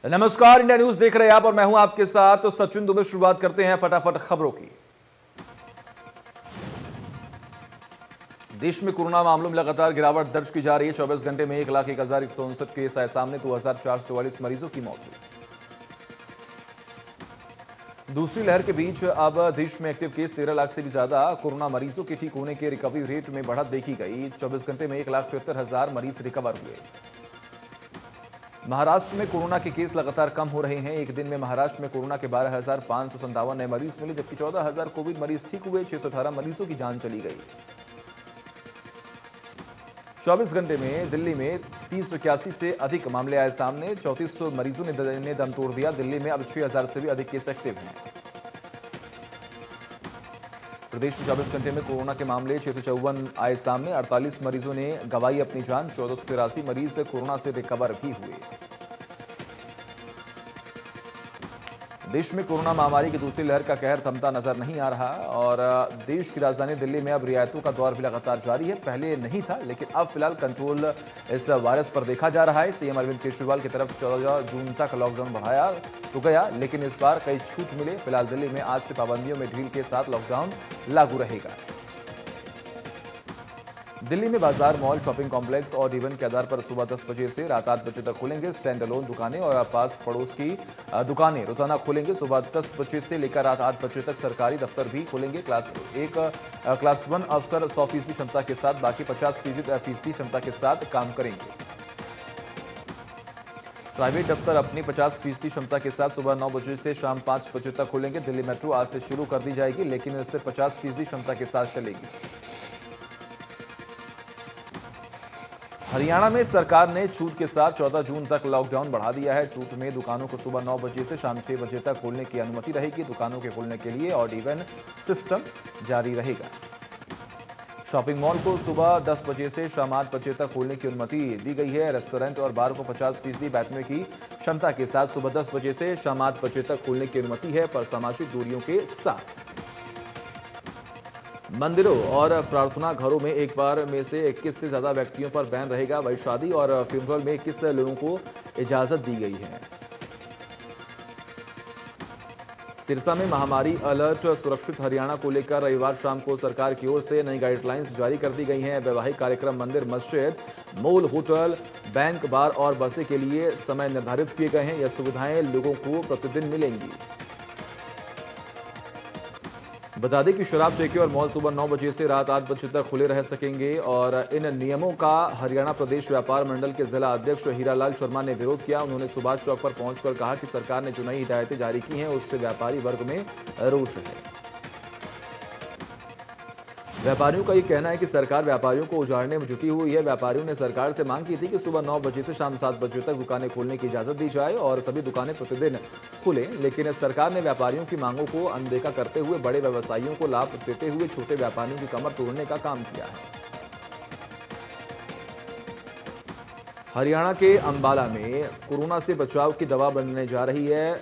नमस्कार, India news देख रहे हैं आप और मैं हूं आपके साथ तो सचिन दुबे। शुरुआत करते हैं फटाफट खबरों की। देश में कोरोना मामलों में लगातार गिरावट दर्ज की जा रही है। 24 घंटे में 1,01,159 केस आए सामने, 2,444 मरीजों की मौत हुई। दूसरी लहर के बीच अब देश में एक्टिव केस 13 लाख से भी ज्यादा। कोरोना मरीजों के ठीक होने के रिकवरी रेट में बढ़त देखी गई। 24 घंटे में 1,73,000 मरीज रिकवर हुए। महाराष्ट्र में कोरोना के केस लगातार कम हो रहे हैं। एक दिन में महाराष्ट्र में कोरोना के 12,557 नए मरीज मिले, जबकि 14,000 कोविड मरीज ठीक हुए। 618 मरीजों की जान चली गई। 24 घंटे में दिल्ली में 381 से अधिक मामले आए सामने। 3400 मरीजों ने दम तोड़ दिया। दिल्ली में अब 6,000 से भी अधिक केस एक्टिव हैं। प्रदेश में 24 घंटे में कोरोना के मामले 654 आए सामने। 48 मरीजों ने गंवाई अपनी जान। 1483 मरीज कोरोना से रिकवर भी हुए। देश में कोरोना महामारी की दूसरी लहर का कहर थमता नजर नहीं आ रहा और देश की राजधानी दिल्ली में अब रियायतों का दौर भी लगातार जारी है। पहले नहीं था, लेकिन अब फिलहाल कंट्रोल इस वायरस पर देखा जा रहा है। सीएम अरविंद केजरीवाल की तरफ से 14 जून तक लॉकडाउन बढ़ाया तो गया, लेकिन इस बार कई छूट मिले। फिलहाल दिल्ली में आज से पाबंदियों में ढील के साथ लॉकडाउन लागू रहेगा। दिल्ली में बाजार, मॉल, शॉपिंग कॉम्प्लेक्स और इवेंट के आधार पर सुबह 10 बजे से रात 8 बजे तक खुलेंगे। स्टैंड अलोन दुकानें और पास पड़ोस की दुकानें रोजाना खुलेंगे। सुबह 10 बजे से लेकर रात 8 बजे तक सरकारी दफ्तर भी खुलेंगे। क्लास 1 अफसर 100% क्षमता के साथ, बाकी 50% क्षमता के साथ काम करेंगे। प्राइवेट दफ्तर अपनी 50% क्षमता के साथ सुबह 9 बजे से शाम 5 बजे तक खुलेंगे। दिल्ली मेट्रो आज से शुरू कर दी जाएगी, लेकिन सिर्फ 50% क्षमता के साथ चलेगी। हरियाणा में सरकार ने छूट के साथ 14 जून तक लॉकडाउन बढ़ा दिया है। छूट में दुकानों को सुबह 9 बजे से शाम 6 बजे तक खोलने की अनुमति रहेगी। दुकानों के खोलने के लिए ऑड इवन सिस्टम जारी रहेगा। शॉपिंग मॉल को सुबह 10 बजे से शाम 8 बजे तक खोलने की अनुमति दी गई है। रेस्टोरेंट और बार को 50% बैठने की क्षमता के साथ सुबह 10 बजे से शाम 8 बजे तक खोलने की अनुमति है, पर सामाजिक दूरियों के साथ। मंदिरों और प्रार्थना घरों में एक बार में से 21 से ज्यादा व्यक्तियों पर बैन रहेगा। वही शादी और फ्यूनरल में 21 लोगों को इजाजत दी गई है। सिरसा में महामारी अलर्ट। सुरक्षित हरियाणा को लेकर रविवार शाम को सरकार की ओर से नई गाइडलाइंस जारी कर दी गई हैं। वैवाहिक कार्यक्रम, मंदिर, मस्जिद, मॉल, होटल, बैंक, बार और बसें के लिए समय निर्धारित किए गए हैं। यह सुविधाएं लोगों को प्रतिदिन मिलेंगी। बता दें कि शराब ठेके और मॉल सुबह 9 बजे से रात 8 बजे तक खुले रह सकेंगे और इन नियमों का हरियाणा प्रदेश व्यापार मंडल के जिला अध्यक्ष हीरालाल शर्मा ने विरोध किया। उन्होंने सुभाष चौक पर पहुंचकर कहा कि सरकार ने जो नई हिदायतें जारी की हैं उससे व्यापारी वर्ग में रोष है। व्यापारियों का ये कहना है कि सरकार व्यापारियों को उजाड़ने में जुटी हुई है। व्यापारियों ने सरकार से मांग की थी कि सुबह 9 बजे से शाम 7 बजे तक दुकानें खोलने की इजाजत दी जाए और सभी दुकानें प्रतिदिन खुलें, लेकिन सरकार ने व्यापारियों की मांगों को अनदेखा करते हुए बड़े व्यवसायियों को लाभ देते हुए छोटे व्यापारियों की कमर तोड़ने का काम किया है। हरियाणा के अंबाला में कोरोना से बचाव की दवा बनने जा रही है।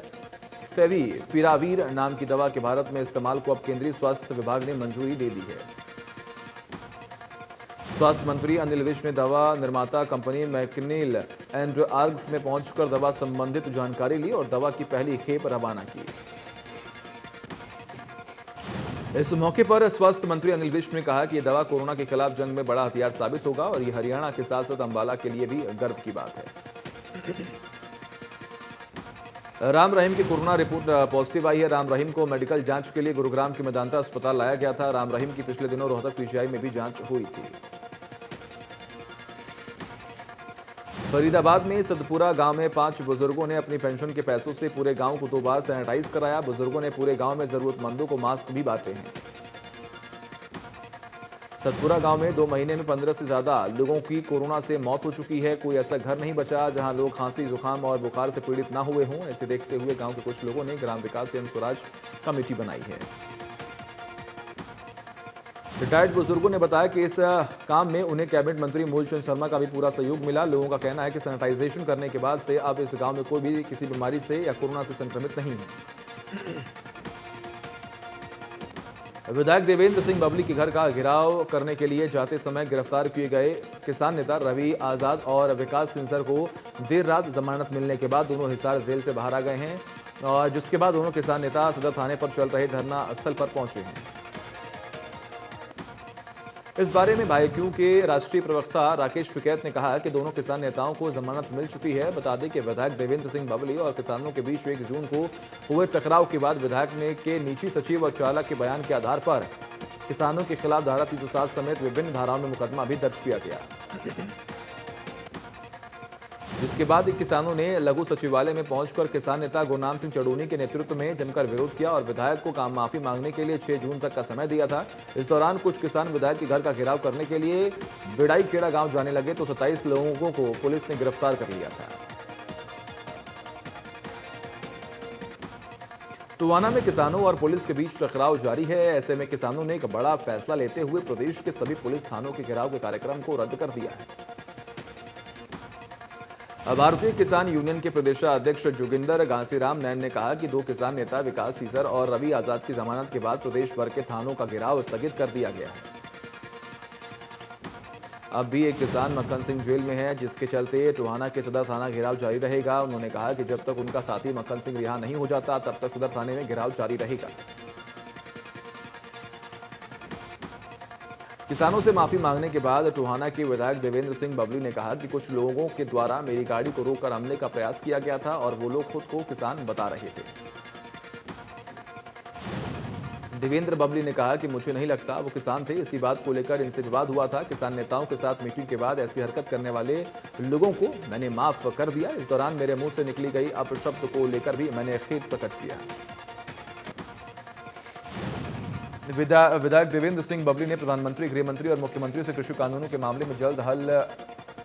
फेविपिरावीर नाम की दवा के भारत में इस्तेमाल को अब केंद्रीय स्वास्थ्य विभाग ने मंजूरी दे दी है। स्वास्थ्य मंत्री अनिल विज ने दवा निर्माता कंपनी मैकनिल एंड आर्ग्स में पहुंचकर दवा संबंधित जानकारी ली और दवा की पहली खेप रवाना की। इस मौके पर स्वास्थ्य मंत्री अनिल विज ने कहा कि यह दवा कोरोना के खिलाफ जंग में बड़ा हथियार साबित होगा और यह हरियाणा के साथ साथ अंबाला के लिए भी गर्व की बात है। राम रहीम की कोरोना रिपोर्ट पॉजिटिव आई है। राम रहीम को मेडिकल जांच के लिए गुरुग्राम के मेदांता अस्पताल लाया गया था। राम रहीम की पिछले दिनों रोहतक पीजीआई में भी जांच हुई थी। फरीदाबाद में सतपुरा गांव में 5 बुजुर्गों ने अपनी पेंशन के पैसों से पूरे गांव को 2 बार सैनिटाइज कराया। बुजुर्गों ने पूरे गांव में जरूरतमंदों को मास्क भी बांटे हैं। सतपुरा गांव में 2 महीने में 15 से ज्यादा लोगों की कोरोना से मौत हो चुकी है। कोई ऐसा घर नहीं बचा जहां लोग खांसी, जुकाम और बुखार से पीड़ित न हुए हों। ऐसे देखते हुए गांव के कुछ लोगों ने ग्राम विकास एवं स्वराज कमेटी बनाई है। रिटायर्ड बुजुर्गों ने बताया कि इस काम में उन्हें कैबिनेट मंत्री मूलचंद शर्मा का भी पूरा सहयोग मिला। लोगों का कहना है कि सैनिटाइजेशन करने के बाद से अब इस गांव में कोई भी किसी बीमारी से या कोरोना से संक्रमित नहीं है। विधायक देवेंद्र सिंह बबली के घर का घेराव करने के लिए जाते समय गिरफ्तार किए गए किसान नेता रवि आजाद और विकास सिंसर को देर रात जमानत मिलने के बाद दोनों हिसार जेल से बाहर आ गए हैं, और जिसके बाद दोनों किसान नेता सदर थाने पर चल रहे धरना स्थल पर पहुंचे हैं। इस बारे में भाईक्यू के राष्ट्रीय प्रवक्ता राकेश टिकैत ने कहा कि दोनों किसान नेताओं को जमानत मिल चुकी है। बता दें कि विधायक देवेंद्र सिंह बबली और किसानों के बीच 1 जून को हुए टकराव के बाद विधायक ने के निजी सचिव और चालक के बयान के आधार पर किसानों के खिलाफ धारा 307 समेत विभिन्न धाराओं में मुकदमा भी दर्ज किया गया, जिसके बाद किसानों ने लघु सचिवालय में पहुंचकर किसान नेता गुरनाम सिंह चड़ूनी के नेतृत्व में जमकर विरोध किया और विधायक को काम माफी मांगने के लिए 6 जून तक का समय दिया था। इस दौरान कुछ किसान विधायक के घर का घेराव करने के लिए बिड़ाई खेड़ा गांव जाने लगे तो 27 लोगों को पुलिस ने गिरफ्तार कर लिया था। टोहाना में किसानों और पुलिस के बीच टकराव जारी है। ऐसे में किसानों ने एक बड़ा फैसला लेते हुए प्रदेश के सभी पुलिस थानों के घेराव के कार्यक्रम को रद्द कर दिया है। भारतीय किसान यूनियन के प्रदेशाध्यक्ष जोगिंदर घासीराम नैन ने कहा कि 2 किसान नेता विकास सीसर और रवि आजाद की जमानत के बाद प्रदेश भर के थानों का घेराव स्थगित कर दिया गया है। अब भी एक किसान मक्खन सिंह जेल में है, जिसके चलते टोहाना के सदर थाना घेराव जारी रहेगा। उन्होंने कहा कि जब तक उनका साथी मक्खन सिंह रिहा नहीं हो जाता तब तक सदर थाने में घेराव जारी रहेगा। किसानों से माफी मांगने के बाद टोहाना के विधायक देवेंद्र सिंह बबली ने कहा कि कुछ लोगों के द्वारा मेरी गाड़ी को रोककर हमले का प्रयास किया गया था और वो लोग खुद को किसान बता रहे थे। देवेंद्र बबली ने कहा कि मुझे नहीं लगता वो किसान थे। इसी बात को लेकर इनसे विवाद हुआ था। किसान नेताओं के साथ मीटिंग के बाद ऐसी हरकत करने वाले लोगों को मैंने माफ कर दिया। इस दौरान मेरे मुंह से निकली गई अपशब्द को लेकर भी मैंने खेद प्रकट किया। विधायक देवेंद्र सिंह बबली ने प्रधानमंत्री, गृह मंत्री और मुख्यमंत्री से कृषि कानूनों के मामले में जल्द हल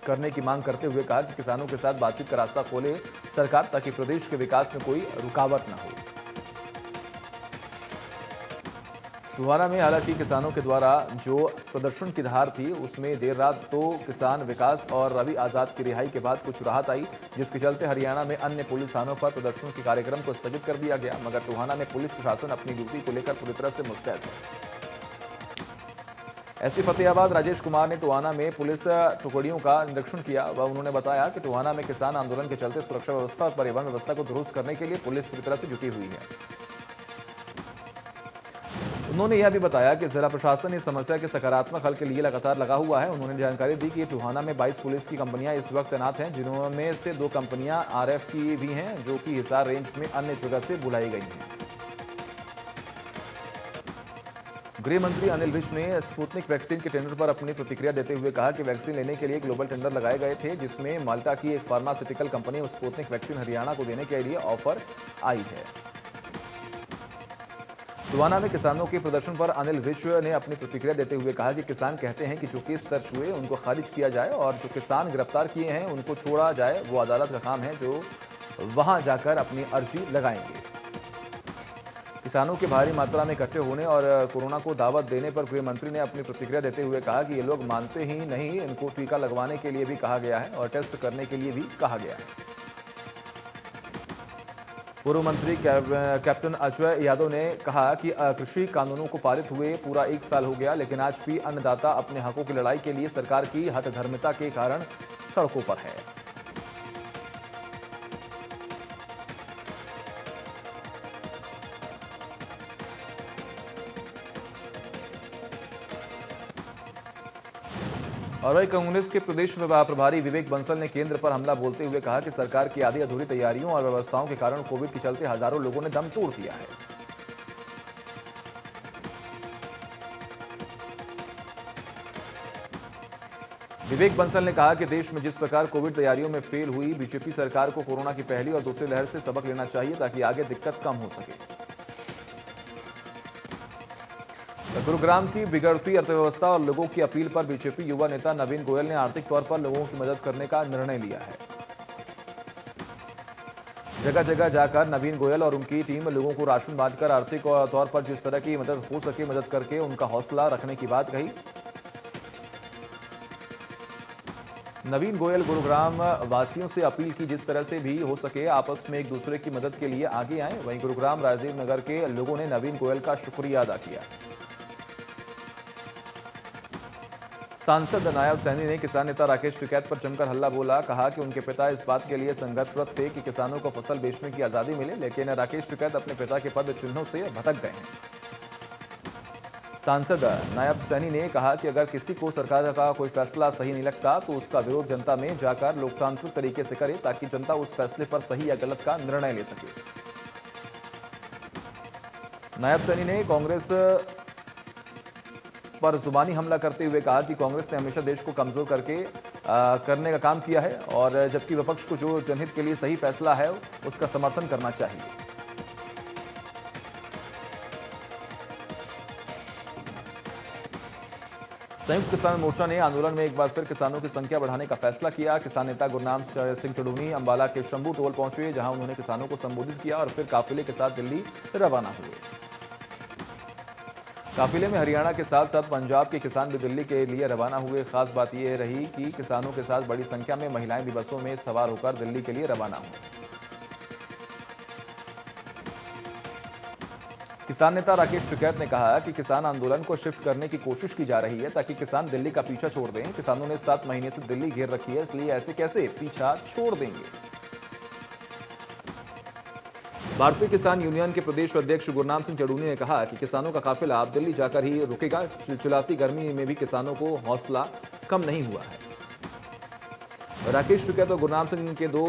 करने की मांग करते हुए कहा कि किसानों के साथ बातचीत का रास्ता खोले सरकार, ताकि प्रदेश के विकास में कोई रुकावट न हो। टोहाना में हालांकि किसानों के द्वारा जो प्रदर्शन की धार थी उसमें देर रात 2 किसान विकास और रवि आजाद की रिहाई के बाद कुछ राहत आई, जिसके चलते हरियाणा में अन्य पुलिस थानों पर प्रदर्शन के कार्यक्रम को स्थगित कर दिया गया। मगर टोहाना में पुलिस प्रशासन अपनी ड्यूटी को लेकर पूरी तरह से मुस्तैद है। एसपी फतेहाबाद राजेश कुमार ने टोहाना में पुलिस टुकड़ियों का निरीक्षण किया व उन्होंने बताया कि टोहाना में किसान आंदोलन के चलते सुरक्षा व्यवस्था और परिवहन व्यवस्था को दुरुस्त करने के लिए पुलिस पूरी तरह से जुटी हुई है। उन्होंने यह भी बताया कि जिला प्रशासन इस समस्या के सकारात्मक हल के लिए लगातार लगा हुआ है। उन्होंने जानकारी दी कि टोहाना में 22 पुलिस की कंपनियां इस वक्त तैनात हैं, जिनमें से 2 कंपनियां आरएफ की भी हैं, जो कि हिसार रेंज में अन्य जगह से बुलाई गई हैं। गृह मंत्री अनिल विज ने स्पुतनिक वैक्सीन के टेंडर पर अपनी प्रतिक्रिया देते हुए कहा कि वैक्सीन लेने के लिए ग्लोबल टेंडर लगाए गए थे, जिसमें माल्टा की एक pharmaceutical company Sputnik vaccine Haryana को देने के लिए ऑफर आई है। टोहाना में किसानों के प्रदर्शन पर अनिल विज ने अपनी प्रतिक्रिया देते हुए कहा कि किसान कहते हैं कि जो केस दर्ज हुए उनको खारिज किया जाए और जो किसान गिरफ्तार किए हैं उनको छोड़ा जाए। वो अदालत का काम है, जो वहां जाकर अपनी अर्जी लगाएंगे। किसानों के भारी मात्रा में इकट्ठे होने और कोरोना को दावत देने पर गृह मंत्री ने अपनी प्रतिक्रिया देते हुए कहा कि ये लोग मानते ही नहीं। इनको टीका लगवाने के लिए भी कहा गया है और टेस्ट करने के लिए भी कहा गया है। पूर्व मंत्री कैप्टन अजय यादव ने कहा कि कृषि कानूनों को पारित हुए पूरा 1 साल हो गया, लेकिन आज भी अन्नदाता अपने हकों की लड़ाई के लिए सरकार की हठधर्मिता के कारण सड़कों पर है। और वही कांग्रेस के प्रदेश प्रभारी विवेक बंसल ने केंद्र पर हमला बोलते हुए कहा कि सरकार की आधी अधूरी तैयारियों और व्यवस्थाओं के कारण कोविड के चलते हजारों लोगों ने दम तोड़ दिया है। विवेक बंसल ने कहा कि देश में जिस प्रकार कोविड तैयारियों में फेल हुई, बीजेपी सरकार को कोरोना की पहली और दूसरी लहर से सबक लेना चाहिए ताकि आगे दिक्कत कम हो सके। गुरुग्राम की बिगड़ती अर्थव्यवस्था और लोगों की अपील पर बीजेपी युवा नेता नवीन गोयल ने आर्थिक तौर पर लोगों की मदद करने का निर्णय लिया है। जगह जगह जाकर नवीन गोयल और उनकी टीम लोगों को राशन बांटकर आर्थिक तौर पर जिस तरह की मदद हो सके मदद करके उनका हौसला रखने की बात कही। नवीन गोयल गुरुग्राम वासियों से अपील की जिस तरह से भी हो सके आपस में एक दूसरे की मदद के लिए आगे आए। वहीं गुरुग्राम राजीव नगर के लोगों ने नवीन गोयल का शुक्रिया अदा किया। सांसद नायब सैनी ने किसान नेता राकेश टिकैत पर जमकर हल्ला बोला। कहा कि उनके पिता इस बात के लिए संघर्षरत थे कि किसानों को फसल बेचने की आजादी मिले, लेकिन राकेश टिकैत अपने पिता के पद चिन्हों से भटक गए हैं। सांसद नायब सैनी ने कहा कि अगर किसी को सरकार का कोई फैसला सही नहीं लगता तो उसका विरोध जनता में जाकर लोकतांत्रिक तरीके से करे, ताकि जनता उस फैसले पर सही या गलत का निर्णय ले सके। नायब सैनी ने कांग्रेस पर जुबानी हमला करते हुए कहा कि कांग्रेस ने हमेशा देश को कमजोर करने का काम किया है, और जबकि विपक्ष को जो जनहित के लिए सही फैसला है उसका समर्थन करना चाहिए। संयुक्त किसान मोर्चा ने आंदोलन में एक बार फिर किसानों की संख्या बढ़ाने का फैसला किया। किसान नेता गुरनाम सिंह चढ़ूनी अंबाला के शंभू टोल पहुंचे, जहां उन्होंने किसानों को संबोधित किया और फिर काफिले के साथ दिल्ली रवाना हुए। काफिले में हरियाणा के साथ साथ पंजाब के किसान भी दिल्ली के लिए रवाना हुए। खास बात यह रही कि किसानों के साथ बड़ी संख्या में महिलाएं भी बसों में सवार होकर दिल्ली के लिए रवाना हुई। किसान नेता राकेश टिकैत ने कहा कि किसान आंदोलन को शिफ्ट करने की कोशिश की जा रही है ताकि किसान दिल्ली का पीछा छोड़ दें। किसानों ने 7 महीने से दिल्ली घेर रखी है, इसलिए ऐसे कैसे पीछा छोड़ देंगे। भारतीय किसान यूनियन के प्रदेश अध्यक्ष गुरनाम सिंह चढ़ूनी ने कहा कि किसानों का काफिला अब दिल्ली जाकर ही रुकेगा। चिलचिलाती गर्मी में भी किसानों को हौसला कम नहीं हुआ है। राकेश टिकैत और गुरनाम सिंह के 2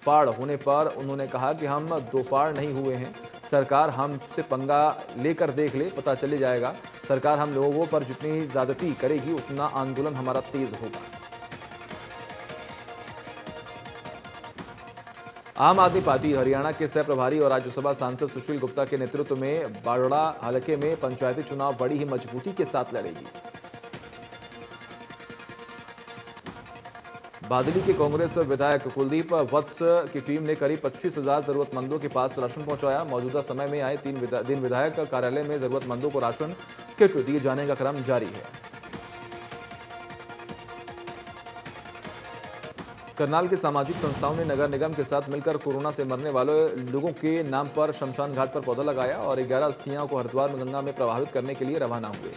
फाड़ होने पर उन्होंने कहा कि हम 2 फाड़ नहीं हुए हैं। सरकार हमसे पंगा लेकर देख ले, पता चले जाएगा। सरकार हम लोगों पर जितनी ज्यादती करेगी उतना आंदोलन हमारा तेज होगा। आम आदमी पार्टी हरियाणा के सह प्रभारी और राज्यसभा सांसद सुशील गुप्ता के नेतृत्व में बाड़ोड़ा हलके में पंचायती चुनाव बड़ी ही मजबूती के साथ लड़ेगी। बादली के कांग्रेस विधायक कुलदीप वत्स की टीम ने करीब 25,000 जरूरतमंदों के पास राशन पहुंचाया। मौजूदा समय में आए 3 दिन विधायक कार्यालय में जरूरतमंदों को राशन किट दिए जाने का क्रम जारी है। करनाल की सामाजिक संस्थाओं ने नगर निगम के साथ मिलकर कोरोना से मरने वाले लोगों के नाम पर शमशान घाट पर पौधा लगाया और 11 अस्थियां को हरिद्वार में गंगा में प्रवाहित करने के लिए रवाना हुए।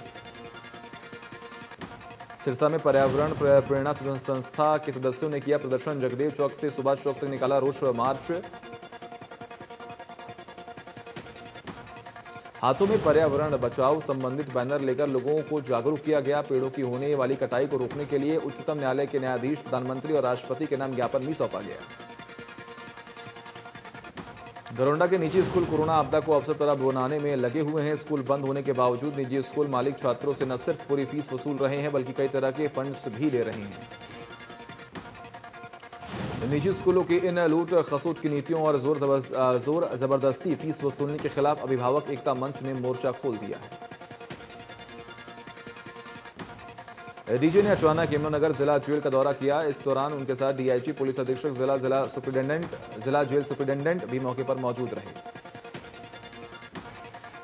सिरसा में पर्यावरण प्रेरणा संस्था के सदस्यों ने किया प्रदर्शन। जगदेव चौक से सुभाष चौक तक निकाला रोष मार्च। हाथों में पर्यावरण बचाओ संबंधित बैनर लेकर लोगों को जागरूक किया गया। पेड़ों की होने वाली कटाई को रोकने के लिए उच्चतम न्यायालय के न्यायाधीश, प्रधानमंत्री और राष्ट्रपति के नाम ज्ञापन भी सौंपा गया। दरोंडा के निजी स्कूल कोरोना आपदा को अवसर पर बनाने में लगे हुए हैं। स्कूल बंद होने के बावजूद निजी स्कूल मालिक छात्रों से न सिर्फ पूरी फीस वसूल रहे हैं बल्कि कई तरह के फंड्स भी ले रहे हैं। निजी स्कूलों की इन लूट खसूट की नीतियों और जोर जबरदस्ती फीस वसूलने के खिलाफ अभिभावक एकता मंच ने मोर्चा खोल दिया है। डीजी ने अचानक यमुनानगर जिला जेल का दौरा किया। इस दौरान उनके साथ डीआईजी, पुलिस अधीक्षक, जिला जेल सुपरिटेंडेंट भी मौके पर मौजूद रहे।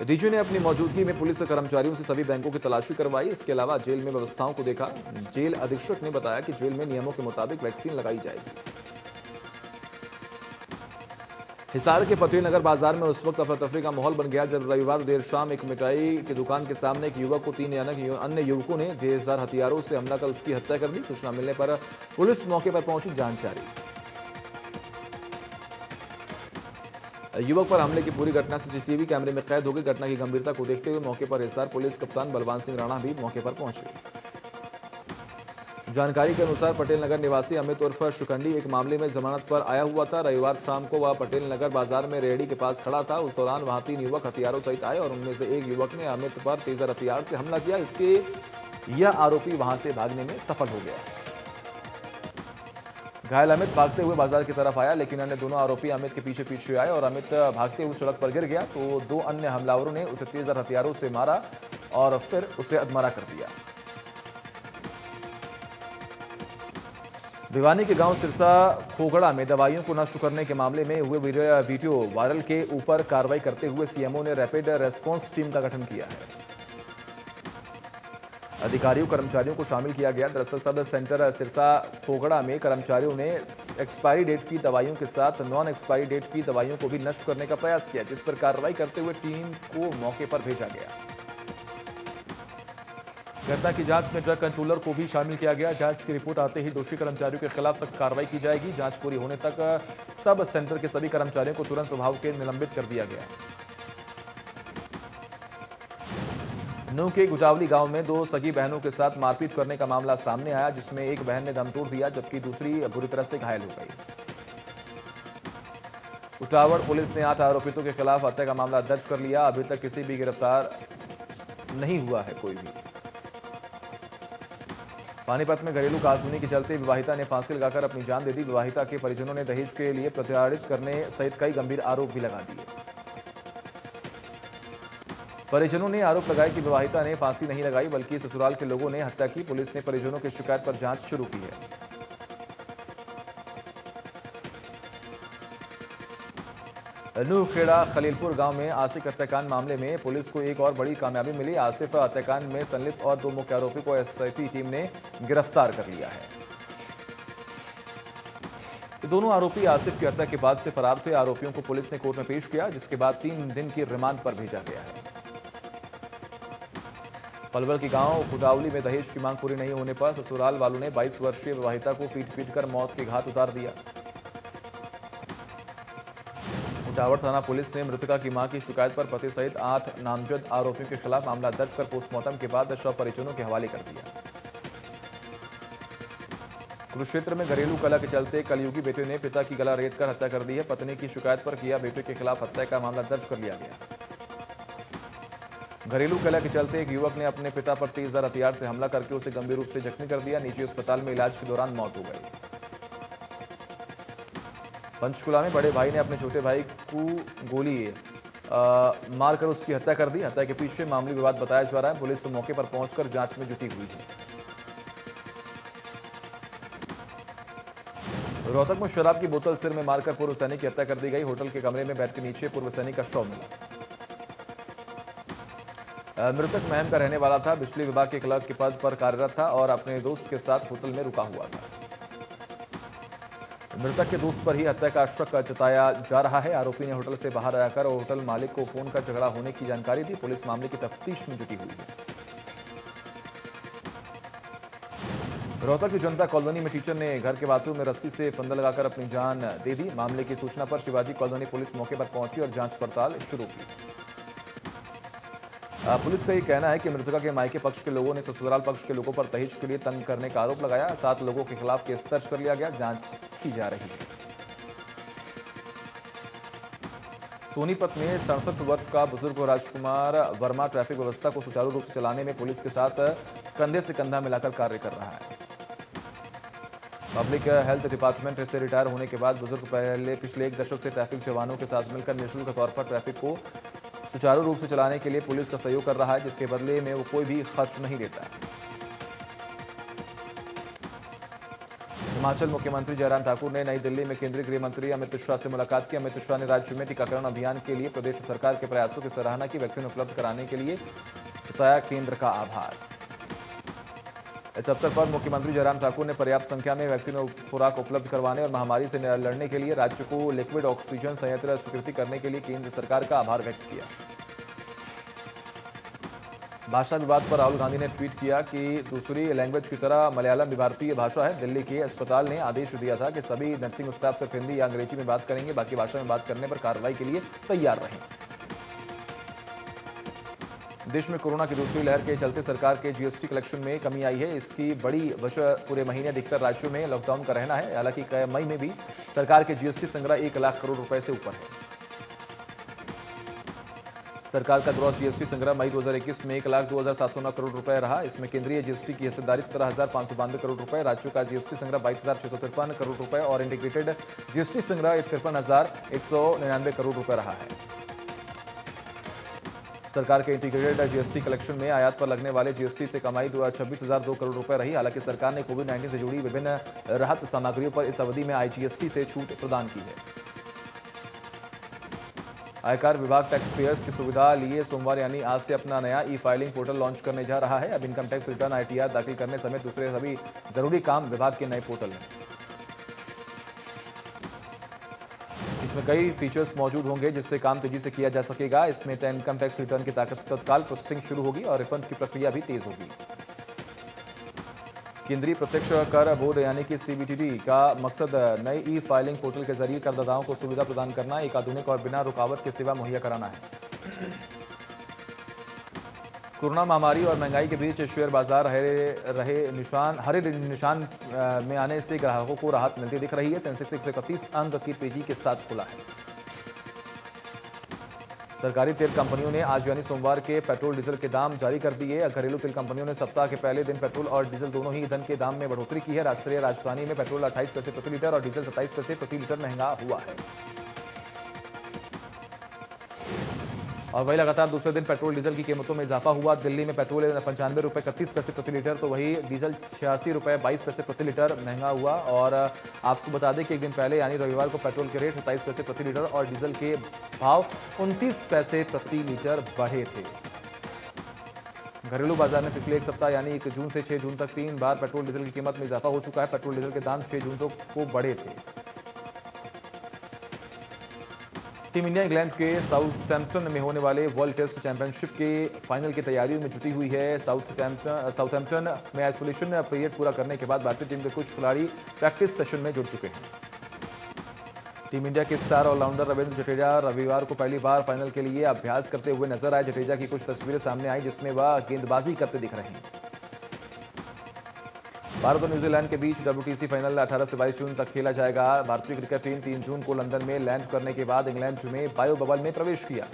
डीजी ने अपनी मौजूदगी में पुलिस कर्मचारियों से सभी बैंकों की तलाशी करवाई। इसके अलावा जेल में व्यवस्थाओं को देखा। जेल अधीक्षक ने बताया कि जेल में नियमों के मुताबिक वैक्सीन लगाई जाएगी। हिसार के पटेल नगर बाजार में उस वक्त अफरा तफरी का माहौल बन गया जब रविवार देर शाम एक मिठाई की दुकान के सामने एक युवक को 3 अन्य युवकों ने देरदार हथियारों से हमला कर उसकी हत्या कर दी। सूचना मिलने पर पुलिस मौके पर पहुंची, जांच जारी। युवक पर हमले की पूरी घटना सीसीटीवी कैमरे में कैद हो गई। घटना की गंभीरता को देखते हुए मौके पर हिसार पुलिस कप्तान बलवान सिंह राणा भी मौके पर पहुंचे। जानकारी के अनुसार पटेल नगर निवासी अमित उर्फ शुकंडी एक मामले में जमानत पर आया हुआ था। रविवार शाम को वह पटेल नगर बाजार में रेहड़ी के पास खड़ा था। उस दौरान वहां 3 युवक हथियारों सहित आए और उनमें से एक युवक ने अमित पर तेजर हथियार से हमला किया। इसके यह आरोपी वहां से भागने में सफल हो गया। घायल अमित भागते हुए बाजार की तरफ आया, लेकिन अन्य दोनों आरोपी अमित के पीछे पीछे आए और अमित भागते हुए सड़क पर गिर गया तो 2 अन्य हमलावरों ने उसे तेजर हथियारों से मारा और फिर उसे अधमरा कर दिया। भिवानी के गांव सिरसा खोगड़ा में दवाइयों को नष्ट करने के मामले में हुए वीडियो वायरल के ऊपर कार्रवाई करते हुए सीएमओ ने रैपिड रेस्पॉन्स टीम का गठन किया है। अधिकारियों कर्मचारियों को शामिल किया गया। दरअसल सब सेंटर सिरसा खोगड़ा में कर्मचारियों ने एक्सपायरी डेट की दवाइयों के साथ नॉन एक्सपायरी डेट की दवाइयों को भी नष्ट करने का प्रयास किया, जिस पर कार्रवाई करते हुए टीम को मौके पर भेजा गया। घटना की जांच में ड्रग कंट्रोलर को भी शामिल किया गया। जांच की रिपोर्ट आते ही दोषी कर्मचारियों के खिलाफ सख्त कार्रवाई की जाएगी। जांच पूरी होने तक सब सेंटर के सभी कर्मचारियों को तुरंत प्रभाव से निलंबित कर दिया गया। नूंह के गुजावली गांव में दो सगी बहनों के साथ मारपीट करने का मामला सामने आया, जिसमें एक बहन ने दम तोड़ दिया जबकि दूसरी बुरी तरह से घायल हो गई। उटावड़ पुलिस ने 8 आरोपितों के खिलाफ हत्या का मामला दर्ज कर लिया। अभी तक किसी भी गिरफ्तार नहीं हुआ है कोई भी। पानीपत में घरेलू कहासुनी के चलते विवाहिता ने फांसी लगाकर अपनी जान दे दी। विवाहिता के परिजनों ने दहेज के लिए प्रताड़ित करने सहित कई गंभीर आरोप भी लगा दिए। परिजनों ने आरोप लगाया कि विवाहिता ने फांसी नहीं लगाई बल्कि ससुराल के लोगों ने हत्या की। पुलिस ने परिजनों की शिकायत पर जांच शुरू की है। नूह खेड़ा खलीलपुर गांव में आसिफ हत्याकांड मामले में पुलिस को एक और बड़ी कामयाबी मिली। आसिफ हत्याकांड में संलिप्त और 2 मुख्य आरोपी को एसआईटी टीम ने गिरफ्तार कर लिया है। दोनों आरोपी आसिफ की हत्या के बाद से फरार थे। आरोपियों को पुलिस ने कोर्ट में पेश किया, जिसके बाद 3 दिन की रिमांड पर भेजा गया है। पलवल के गांव कुदावली में दहेज की मांग पूरी नहीं होने पर ससुराल वालों ने 22 वर्षीय विवाहिता को पीट कर मौत के घाट उतार दिया। उटावड़ थाना पुलिस ने मृतका की मां की शिकायत पर पति सहित 8 नामजद आरोपियों के खिलाफ मामला दर्ज कर पोस्टमार्टम के बाद शव परिजनों के हवाले कर दिया। कुरुक्षेत्र में घरेलू कलह के चलते कलयुगी बेटे ने पिता की गला रेतकर हत्या कर दी है। पत्नी की शिकायत पर किया बेटे के खिलाफ हत्या का मामला दर्ज कर लिया गया। घरेलू कलह के चलते एक युवक ने अपने पिता पर तेजधार हथियार से हमला करके उसे गंभीर रूप से जख्मी कर दिया। निजी अस्पताल में इलाज के दौरान मौत हो गई। पंचकुला में बड़े भाई ने अपने छोटे भाई को गोली मारकर उसकी हत्या कर दी। हत्या के पीछे मामूली विवाद बताया जा रहा है। पुलिस मौके पर पहुंचकर जांच में जुटी हुई है। रोहतक में शराब की बोतल सिर में मारकर पूर्व सैनिक की हत्या कर दी गई। होटल के कमरे में बेड के नीचे पूर्व सैनिक का शव मिला। मृतक महम का रहने वाला था। बिजली विभाग के क्लर्क के पद पर कार्यरत था और अपने दोस्त के साथ होटल में रुका हुआ था। मृतक के दोस्त पर ही हत्या का शक जताया जा रहा है। आरोपी ने होटल से बाहर आकर होटल मालिक को फोन कर झगड़ा होने की जानकारी दी। पुलिस मामले की तफ्तीश में जुटी हुई है। रोहतक की जनता कॉलोनी में टीचर ने घर के बाथरूम में रस्सी से फंदा लगाकर अपनी जान दे दी। मामले की सूचना पर शिवाजी कॉलोनी पुलिस मौके पर पहुंची और जांच पड़ताल शुरू की। पुलिस का ये कहना है कि मृतका के मायके पक्ष के लोगों ने ससुराल पक्ष के लोगों पर दहेज के लिए तंग करने का आरोप लगाया। 7 लोगों के खिलाफ केस दर्ज कर लिया गया। जांच की जा रही है। सोनीपत में 67 वर्ष का बुजुर्ग राजकुमार वर्मा ट्रैफिक व्यवस्था को सुचारू रूप से चलाने में पुलिस के साथ कंधे से कंधा मिलाकर कार्य कर रहा है। पब्लिक हेल्थ डिपार्टमेंट से रिटायर होने के बाद बुजुर्ग पिछले 1 दशक से ट्रैफिक जवानों के साथ मिलकर निःशुल्क तौर पर ट्रैफिक को सुचारू रूप से चलाने के लिए पुलिस का सहयोग कर रहा है, जिसके बदले में वो कोई भी खर्च नहीं देता है। हिमाचल मुख्यमंत्री जयराम ठाकुर ने नई दिल्ली में केंद्रीय गृह मंत्री अमित शाह से मुलाकात की। अमित शाह ने राज्य में टीकाकरण अभियान के लिए प्रदेश सरकार के प्रयासों की सराहना की। वैक्सीन उपलब्ध कराने के लिए जताया केंद्र का आभार। इस अवसर पर मुख्यमंत्री जयराम ठाकुर ने पर्याप्त संख्या में वैक्सीन खुराक उपलब्ध करवाने और महामारी से लड़ने के लिए राज्य को लिक्विड ऑक्सीजन संयंत्र स्वीकृति करने के लिए केंद्र सरकार का आभार व्यक्त किया। भाषा विवाद पर राहुल गांधी ने ट्वीट किया कि दूसरी लैंग्वेज की तरह मलयालम भी भारतीय भाषा है। दिल्ली के अस्पताल ने आदेश दिया था कि सभी नर्सिंग स्टाफ सिर्फ हिंदी या अंग्रेजी में बात करेंगे, बाकी भाषा में बात करने पर कार्रवाई के लिए तैयार रहें। देश में कोरोना की दूसरी लहर के चलते सरकार के जीएसटी कलेक्शन में कमी आई है। इसकी बड़ी वजह पूरे महीने अधिकतर राज्यों में लॉकडाउन का रहना है। हालांकि मई में भी सरकार के जीएसटी संग्रह 1 लाख करोड़ रुपए से ऊपर है। सरकार का ग्रॉस जीएसटी संग्रह मई 2021 में 1,02,709 करोड़ रुपए रहा। इसमें केंद्रीय जीएसटी की हिस्सेदारी 17,592 करोड़ रुपए, राज्यों का जीएसटी संग्रह 22,653 करोड़ रुपए और इंटीग्रेटेड जीएसटी संग्रह 53,199 करोड़ रुपए रहा है। सरकार के इंटीग्रेटेड जीएसटी कलेक्शन में आयात पर लगने वाले जीएसटी से कमाई 26,002 करोड़ रुपए रही। हालांकि सरकार ने कोविड-19 से जुड़ी विभिन्न राहत सामग्रियों पर इस अवधि में आईजीएसटी से छूट प्रदान की है। आयकर विभाग टैक्स पेयर्स की सुविधा लिए सोमवार यानी आज से अपना नया ई फाइलिंग पोर्टल लॉन्च करने जा रहा है। अब इनकम टैक्स रिटर्न, आईटीआर दाखिल करने समेत दूसरे सभी जरूरी काम विभाग के नए पोर्टल में। इसमें कई फीचर्स मौजूद होंगे जिससे काम तेजी से किया जा सकेगा। इसमें इनकम टैक्स रिटर्न की तत्काल प्रोसेसिंग शुरू होगी और रिफंड की प्रक्रिया भी तेज होगी। केंद्रीय प्रत्यक्ष कर बोर्ड यानी कि सीबीडीटी का मकसद नई ई फाइलिंग पोर्टल के जरिए करदाताओं को सुविधा प्रदान करना, एक आधुनिक और बिना रुकावट की सेवा मुहैया कराना है। कोरोना महामारी और महंगाई के बीच शेयर बाजार हरे निशान में आने से ग्राहकों को राहत मिलती दिख रही है। सेंसेक्स 131 अंक की तेजी के साथ खुला है। सरकारी तेल कंपनियों ने आज यानी सोमवार के पेट्रोल डीजल के दाम जारी कर दिए। घरेलू तेल कंपनियों ने सप्ताह के पहले दिन पेट्रोल और डीजल दोनों ही ईंधन के दाम में बढ़ोतरी की है। राष्ट्रीय राजधानी में पेट्रोल 28 पैसे प्रति लीटर और डीजल 27 पैसे प्रति लीटर महंगा हुआ है। और वही लगातार दूसरे दिन पेट्रोल डीजल की कीमतों में इजाफा हुआ। दिल्ली में पेट्रोल 95 रुपये 31 पैसे प्रति लीटर, तो वही डीजल 86 रुपये 22 पैसे प्रति लीटर महंगा हुआ। और आपको बता दें कि एक दिन पहले यानी रविवार को पेट्रोल के रेट 27 पैसे प्रति लीटर और डीजल के भाव 29 पैसे प्रति लीटर बढ़े थे। घरेलू बाजार में पिछले एक सप्ताह यानी 1 जून से 6 जून तक 3 बार पेट्रोल डीजल की कीमत में इजाफा हो चुका है। पेट्रोल डीजल के दाम 6 जून को बढ़े थे। टीम इंडिया इंग्लैंड के साउथहैम्पटन में होने वाले वर्ल्ड टेस्ट चैंपियनशिप के फाइनल की तैयारियों में जुटी हुई है। साउथहैम्पटन में आइसोलेशन पीरियड पूरा करने के बाद भारतीय टीम के कुछ खिलाड़ी प्रैक्टिस सेशन में जुड़ चुके हैं। टीम इंडिया के स्टार ऑलराउंडर रविंद्र जडेजा रविवार को पहली बार फाइनल के लिए अभ्यास करते हुए नजर आए। जडेजा की कुछ तस्वीरें सामने आई जिसमें वह गेंदबाजी करते दिख रहे हैं। भारत और न्यूजीलैंड के बीच WTC फाइनल 18 से 22 जून तक खेला जाएगा। भारतीय क्रिकेट टीम 3 जून को लंदन में लैंड करने के बाद इंग्लैंड में बायो बबल में प्रवेश किया।